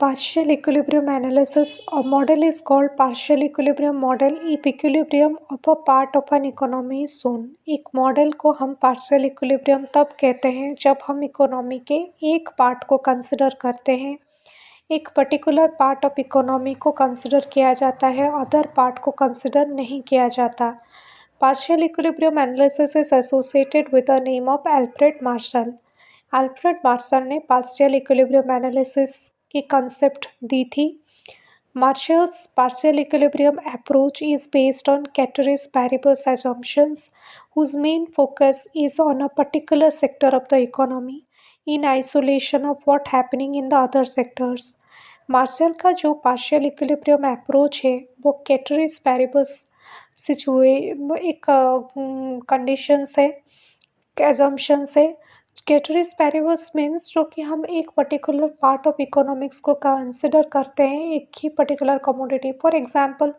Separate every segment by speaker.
Speaker 1: Partial equilibrium analysis, a model is called partial equilibrium model if equilibrium of a part of an economy is shown. एक model को हम partial equilibrium तब कहते हैं जब हम इकोनॉमी के एक पार्ट को कंसिडर करते हैं, एक पर्टिकुलर पार्ट ऑफ इकोनॉमी को कंसिडर किया जाता है, अदर पार्ट को कंसिडर नहीं किया जाता. Partial equilibrium analysis is associated with the name of Alfred Marshall. Alfred Marshall ने पार्शियल इक्विलिब्रियम एनालिसिस की कंसेप्ट दी थी. Marshall's partial equilibrium approach is based on ceteris paribus assumptions whose main focus is on a particular sector of the economy in isolation of what happening in the other sectors. Marshall का जो partial equilibrium approach है वो कैटरीज paribus सिचुए एक conditions है, assumptions है. कैटरीज paribus means जो कि हम एक पर्टिकुलर पार्ट ऑफ इकोनॉमिक्स को कंसिडर करते हैं, एक ही particular commodity. For example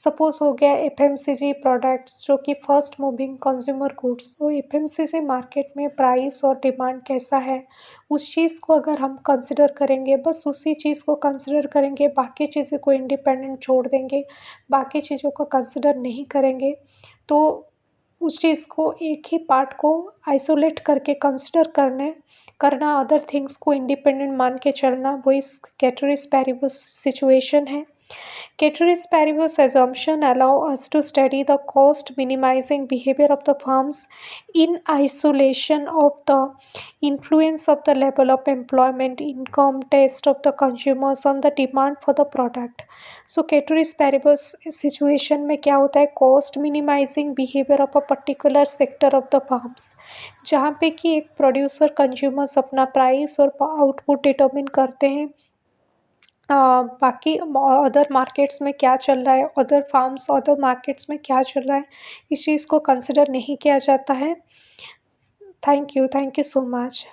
Speaker 1: suppose हो गया एफएमसीजी प्रोडक्ट्स जो कि फर्स्ट मूविंग कंज्यूमर गुड्स. तो एफएमसीजी मार्केट में प्राइस और डिमांड कैसा है उस चीज़ को अगर हम कंसिडर करेंगे, बस उसी चीज़ को कंसिडर करेंगे, बाकी चीज़ें को इंडिपेंडेंट छोड़ देंगे, बाकी चीज़ों को कंसिडर नहीं करेंगे, तो उस चीज़ को एक ही पार्ट को आइसोलेट करके कंसिडर करना, अदर थिंग्स को इंडिपेंडेंट मान के चलना, वो इस कैटरीज पैरिबस सिचुएशन है. Ceteris paribus assumption allow us to study the cost minimizing behavior of the firms in isolation of the influence of the level of employment, income, taste of the consumers on the demand for the product. So ceteris paribus situation में क्या होता है, cost minimizing behavior of a particular sector of the firms, जहाँ पे कि एक producer consumers अपना price और आउटपुट डिटर्मिन करते हैं, बाकी अदर मार्केट्स में क्या चल रहा है, अदर फार्म्स अदर मार्केट्स में क्या चल रहा है, इस चीज़ को कंसिडर नहीं किया जाता है. Thank you so much.